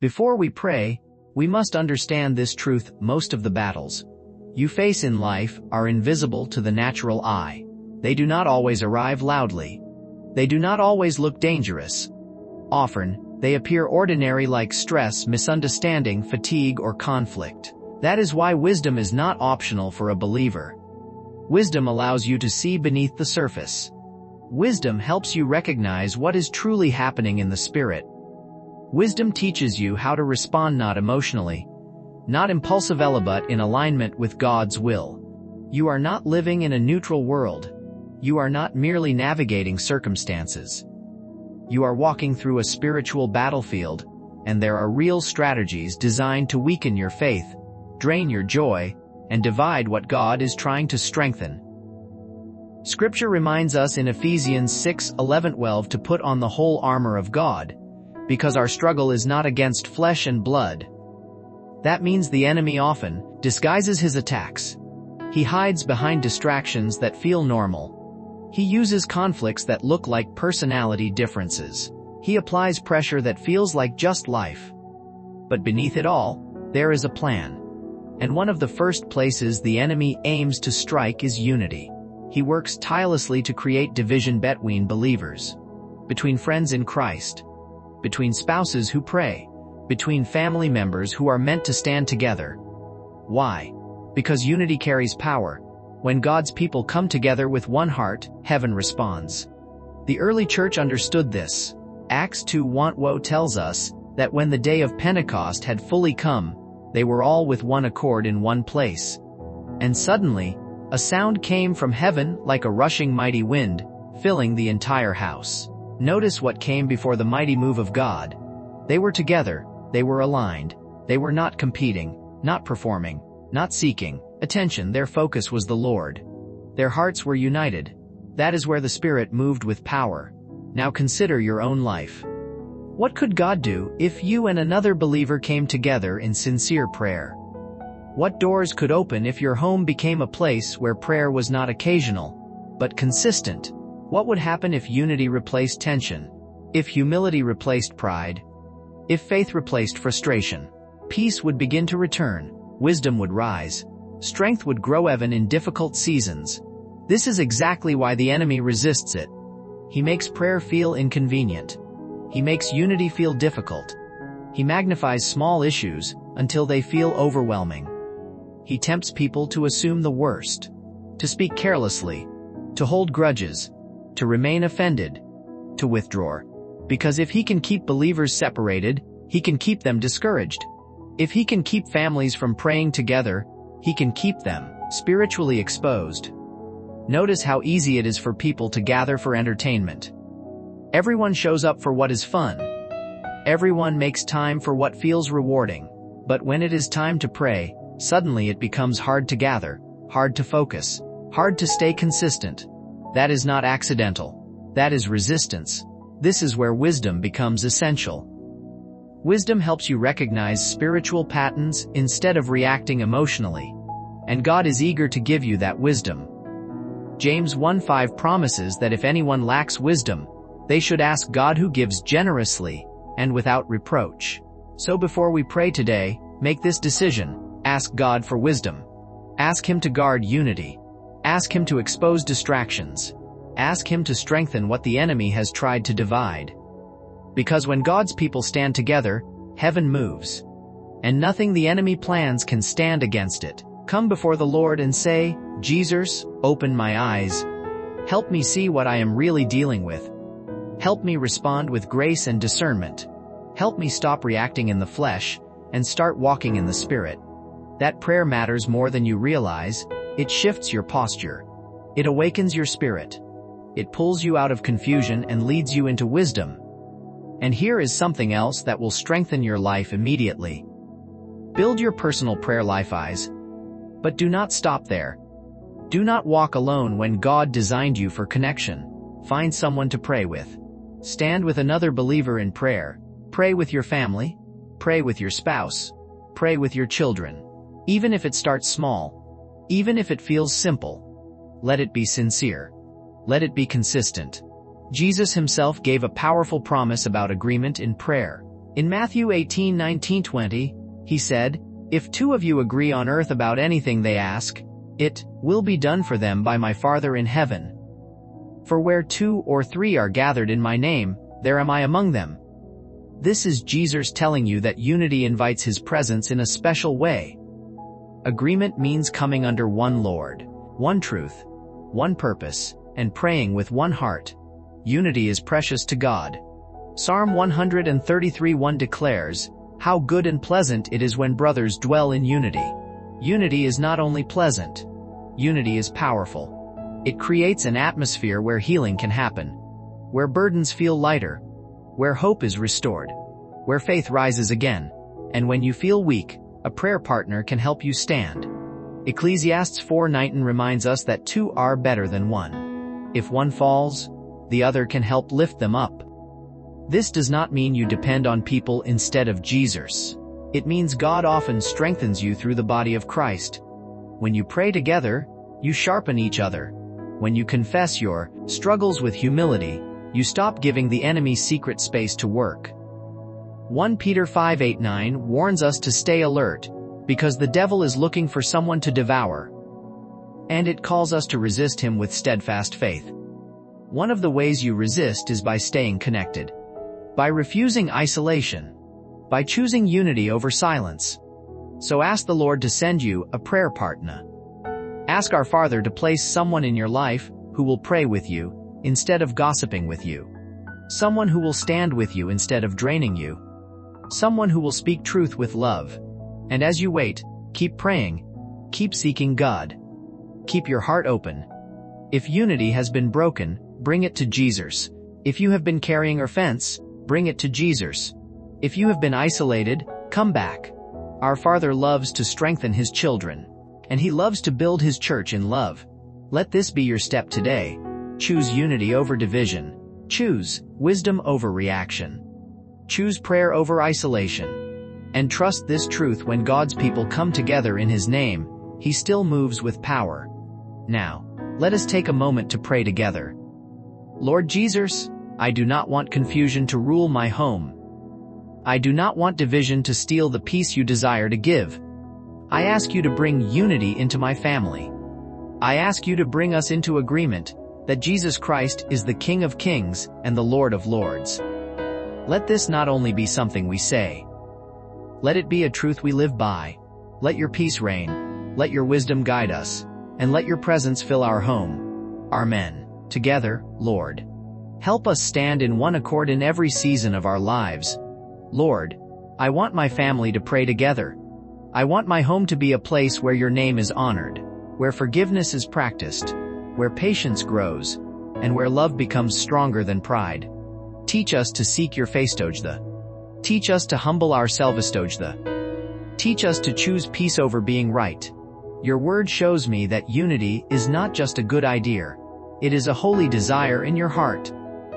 Before we pray, we must understand this truth: most of the battles you face in life are invisible to the natural eye. They do not always arrive loudly. They do not always look dangerous. Often, they appear ordinary, like stress, misunderstanding, fatigue, or conflict. That is why wisdom is not optional for a believer. Wisdom allows you to see beneath the surface. Wisdom helps you recognize what is truly happening in the spirit. Wisdom teaches you how to respond not emotionally, not impulsively, but in alignment with God's will. You are not living in a neutral world. You are not merely navigating circumstances. You are walking through a spiritual battlefield, and there are real strategies designed to weaken your faith, drain your joy, and divide what God is trying to strengthen. Scripture reminds us in Ephesians 6:11-12 to put on the whole armor of God, because our struggle is not against flesh and blood. That means the enemy often disguises his attacks. He hides behind distractions that feel normal. He uses conflicts that look like personality differences. He applies pressure that feels like just life. But beneath it all, there is a plan. And one of the first places the enemy aims to strike is unity. He works tirelessly to create division between believers, between friends in Christ, between spouses who pray, between family members who are meant to stand together. Why? Because unity carries power. When God's people come together with one heart, heaven responds. The early church understood this. Acts 2:1 tells us that when the day of Pentecost had fully come, they were all with one accord in one place. And suddenly, a sound came from heaven like a rushing mighty wind, filling the entire house. Notice what came before the mighty move of God. They were together, they were aligned, they were not competing, not performing, not seeking attention. Their focus was the Lord. Their hearts were united. That is where the Spirit moved with power. Now consider your own life. What could God do if you and another believer came together in sincere prayer? What doors could open if your home became a place where prayer was not occasional, but consistent? What would happen if unity replaced tension? If humility replaced pride? If faith replaced frustration? Peace would begin to return, wisdom would rise, strength would grow even in difficult seasons. This is exactly why the enemy resists it. He makes prayer feel inconvenient. He makes unity feel difficult. He magnifies small issues until they feel overwhelming. He tempts people to assume the worst, to speak carelessly, to hold grudges, to remain offended, to withdraw. Because if he can keep believers separated, he can keep them discouraged. If he can keep families from praying together, he can keep them spiritually exposed. Notice how easy it is for people to gather for entertainment. Everyone shows up for what is fun. Everyone makes time for what feels rewarding. But when it is time to pray, suddenly it becomes hard to gather, hard to focus, hard to stay consistent. That is not accidental. That is resistance. This is where wisdom becomes essential. Wisdom helps you recognize spiritual patterns instead of reacting emotionally. And God is eager to give you that wisdom. James 1:5 promises that if anyone lacks wisdom, they should ask God, who gives generously and without reproach. So before we pray today, make this decision. Ask God for wisdom. Ask Him to guard unity. Ask Him to expose distractions. Ask Him to strengthen what the enemy has tried to divide. Because when God's people stand together, heaven moves. And nothing the enemy plans can stand against it. Come before the Lord and say, Jesus, open my eyes. Help me see what I am really dealing with. Help me respond with grace and discernment. Help me stop reacting in the flesh and start walking in the Spirit. That prayer matters more than you realize. It shifts your posture. It awakens your spirit. It pulls you out of confusion and leads you into wisdom. And here is something else that will strengthen your life immediately. Build your personal prayer life eyes. But do not stop there. Do not walk alone when God designed you for connection. Find someone to pray with. Stand with another believer in prayer. Pray with your family. Pray with your spouse. Pray with your children. Even if it starts small. Even if it feels simple. Let it be sincere. Let it be consistent. Jesus himself gave a powerful promise about agreement in prayer. In Matthew 18:19-20, he said, "If two of you agree on earth about anything they ask, it will be done for them by my Father in heaven. For where 2 or 3 are gathered in my name, there am I among them." This is Jesus telling you that unity invites his presence in a special way. Agreement means coming under one Lord, one truth, one purpose, and praying with one heart. Unity is precious to God. Psalm 133:1 declares, "How good and pleasant it is when brothers dwell in unity." Unity is not only pleasant. Unity is powerful. It creates an atmosphere where healing can happen, where burdens feel lighter, where hope is restored, where faith rises again, and when you feel weak, a prayer partner can help you stand. Ecclesiastes 4:19 reminds us that 2 are better than 1. If one falls, the other can help lift them up. This does not mean you depend on people instead of Jesus. It means God often strengthens you through the body of Christ. When you pray together, you sharpen each other. When you confess your struggles with humility, you stop giving the enemy secret space to work. 1 Peter 5:8-9 warns us to stay alert, because the devil is looking for someone to devour. And it calls us to resist him with steadfast faith. One of the ways you resist is by staying connected, by refusing isolation, by choosing unity over silence. So ask the Lord to send you a prayer partner. Ask our Father to place someone in your life who will pray with you instead of gossiping with you. Someone who will stand with you instead of draining you. Someone who will speak truth with love. And as you wait, keep praying. Keep seeking God. Keep your heart open. If unity has been broken, bring it to Jesus. If you have been carrying offense, bring it to Jesus. If you have been isolated, come back. Our Father loves to strengthen his children, and he loves to build his church in love. Let this be your step today. Choose unity over division. Choose wisdom over reaction. Choose prayer over isolation. And trust this truth: when God's people come together in his name, he still moves with power. Now, let us take a moment to pray together. Lord Jesus, I do not want confusion to rule my home. I do not want division to steal the peace you desire to give. I ask you to bring unity into my family. I ask you to bring us into agreement that Jesus Christ is the King of Kings and the Lord of Lords. Let this not only be something we say. Let it be a truth we live by. Let your peace reign. Let your wisdom guide us. And let your presence fill our home. Amen. Together, Lord, help us stand in one accord in every season of our lives. Lord, I want my family to pray together. I want my home to be a place where your name is honored, where forgiveness is practiced, where patience grows, and where love becomes stronger than pride. Teach us to seek your face. Teach us to humble ourselves. Teach us to choose peace over being right. Your word shows me that unity is not just a good idea. It is a holy desire in your heart.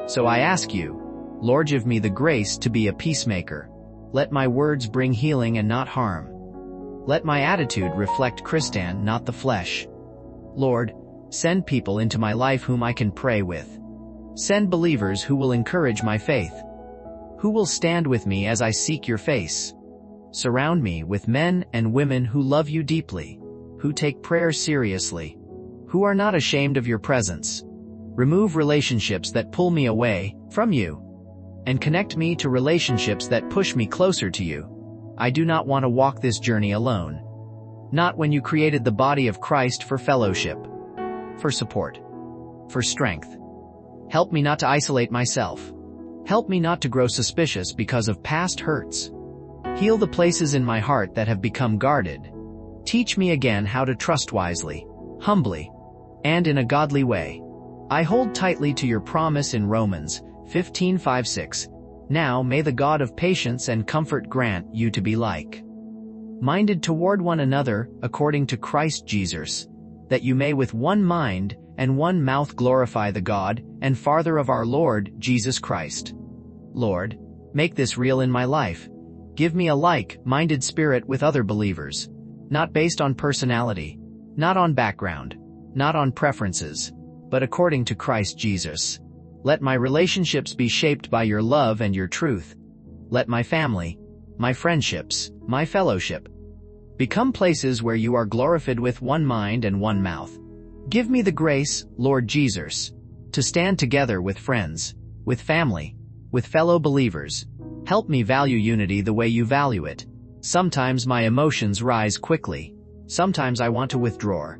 So I ask you, Lord, give me the grace to be a peacemaker. Let my words bring healing and not harm. Let my attitude reflect Christ, not the flesh. Lord, send people into my life whom I can pray with. Send believers who will encourage my faith, who will stand with me as I seek your face. Surround me with men and women who love you deeply, who take prayer seriously, who are not ashamed of your presence. Remove relationships that pull me away from you, and connect me to relationships that push me closer to you. I do not want to walk this journey alone. Not when you created the body of Christ for fellowship, for support, for strength. Help me not to isolate myself. Help me not to grow suspicious because of past hurts. Heal the places in my heart that have become guarded. Teach me again how to trust wisely, humbly, and in a godly way. I hold tightly to your promise in Romans 15:5-6. Now may the God of patience and comfort grant you to be like-minded toward one another according to Christ Jesus, that you may with one mind and one mouth glorify the God and Father of our Lord Jesus Christ. Lord, make this real in my life. Give me a like-minded spirit with other believers, not based on personality, not on background, not on preferences, but according to Christ Jesus. Let my relationships be shaped by your love and your truth. Let my family, my friendships, my fellowship become places where you are glorified with one mind and one mouth. Give me the grace, Lord Jesus, to stand together with friends, with family, with fellow believers. Help me value unity the way you value it. Sometimes my emotions rise quickly. Sometimes I want to withdraw.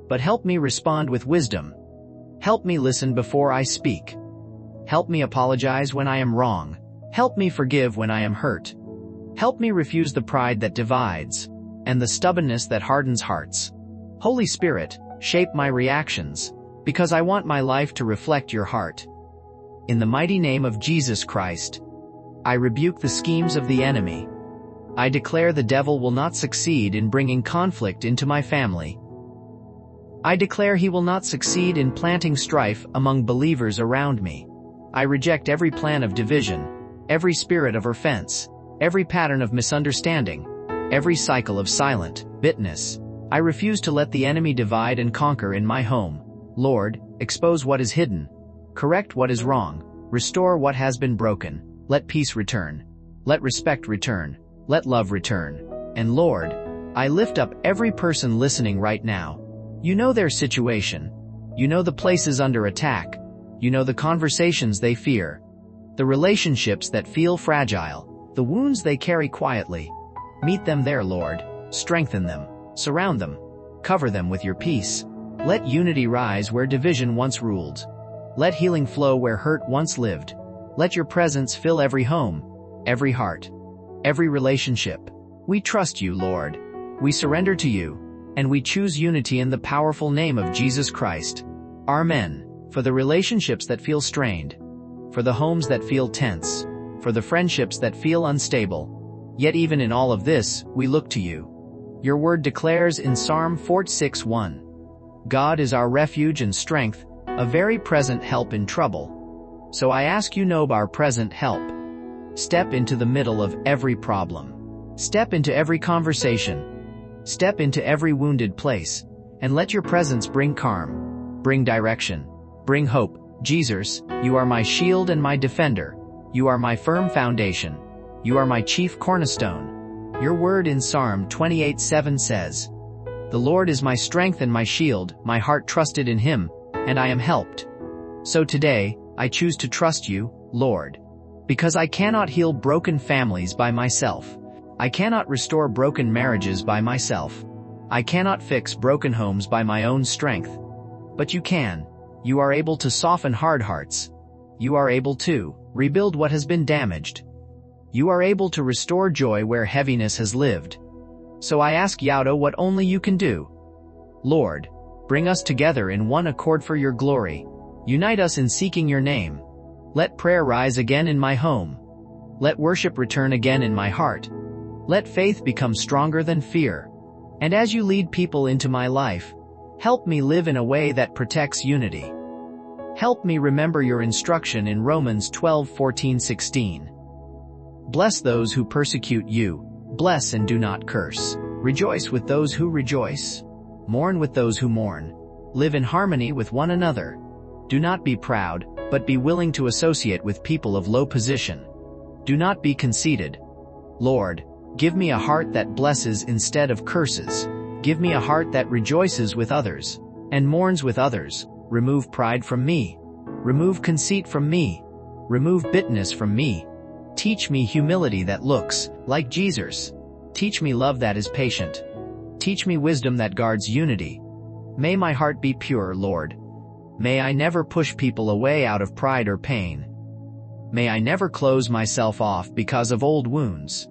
But help me respond with wisdom. Help me listen before I speak. Help me apologize when I am wrong. Help me forgive when I am hurt. Help me refuse the pride that divides and the stubbornness that hardens hearts. Holy Spirit, shape my reactions, because I want my life to reflect your heart. In the mighty name of Jesus Christ, I rebuke the schemes of the enemy. I declare the devil will not succeed in bringing conflict into my family. I declare he will not succeed in planting strife among believers around me. I reject every plan of division, every spirit of offense, every pattern of misunderstanding, every cycle of silent bitterness. I refuse to let the enemy divide and conquer in my home. Lord, expose what is hidden, correct what is wrong, restore what has been broken. Let peace return. Let respect return. Let love return. And Lord, I lift up every person listening right now. You know their situation. You know the places under attack. You know the conversations they fear, the relationships that feel fragile, the wounds they carry quietly. Meet them there, Lord. Strengthen them. Surround them. Cover them with your peace. Let unity rise where division once ruled. Let healing flow where hurt once lived. Let your presence fill every home, every heart, every relationship. We trust you, Lord. We surrender to you, and we choose unity in the powerful name of Jesus Christ. Amen. For the relationships that feel strained, for the homes that feel tense, for the friendships that feel unstable. Yet even in all of this, we look to you. Your word declares in Psalm 46:1, God is our refuge and strength, a very present help in trouble. So I ask you, know our present help. Step into the middle of every problem. Step into every conversation. Step into every wounded place, and let your presence bring calm, bring direction, bring hope. Jesus, you are my shield and my defender. You are my firm foundation. You are my chief cornerstone. Your word in Psalm 28:7 says, The Lord is my strength and my shield, my heart trusted in him, and I am helped. So today, I choose to trust you, Lord. Because I cannot heal broken families by myself. I cannot restore broken marriages by myself. I cannot fix broken homes by my own strength. But you can. You are able to soften hard hearts. You are able to rebuild what has been damaged. You are able to restore joy where heaviness has lived. So I ask Yaudo what only you can do. Lord, bring us together in one accord for your glory. Unite us in seeking your name. Let prayer rise again in my home. Let worship return again in my heart. Let faith become stronger than fear. And as you lead people into my life, help me live in a way that protects unity. Help me remember your instruction in Romans 12:14-16. Bless those who persecute you. Bless and do not curse. Rejoice with those who rejoice. Mourn with those who mourn. Live in harmony with one another. Do not be proud, but be willing to associate with people of low position. Do not be conceited. Lord, give me a heart that blesses instead of curses. Give me a heart that rejoices with others and mourns with others. Remove pride from me. Remove conceit from me. Remove bitterness from me. Teach me humility that looks like Jesus. Teach me love that is patient. Teach me wisdom that guards unity. May my heart be pure, Lord. May I never push people away out of pride or pain. May I never close myself off because of old wounds.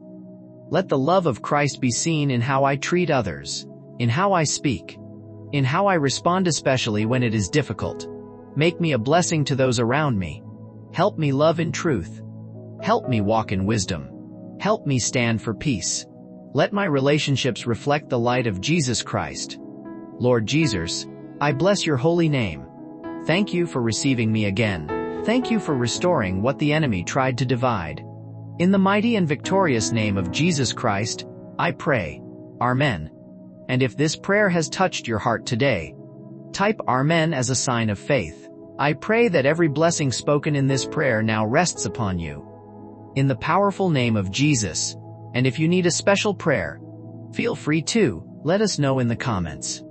Let the love of Christ be seen in how I treat others, in how I speak, in how I respond, especially when it is difficult. Make me a blessing to those around me. Help me love in truth. Help me walk in wisdom. Help me stand for peace. Let my relationships reflect the light of Jesus Christ. Lord Jesus, I bless your holy name. Thank you for receiving me again. Thank you for restoring what the enemy tried to divide. In the mighty and victorious name of Jesus Christ, I pray. Amen. And if this prayer has touched your heart today, type Amen as a sign of faith. I pray that every blessing spoken in this prayer now rests upon you. in the powerful name of Jesus. And if you need a special prayer, feel free to let us know in the comments.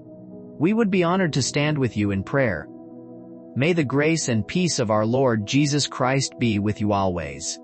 We would be honored to stand with you in prayer. May the grace and peace of our Lord Jesus Christ be with you always.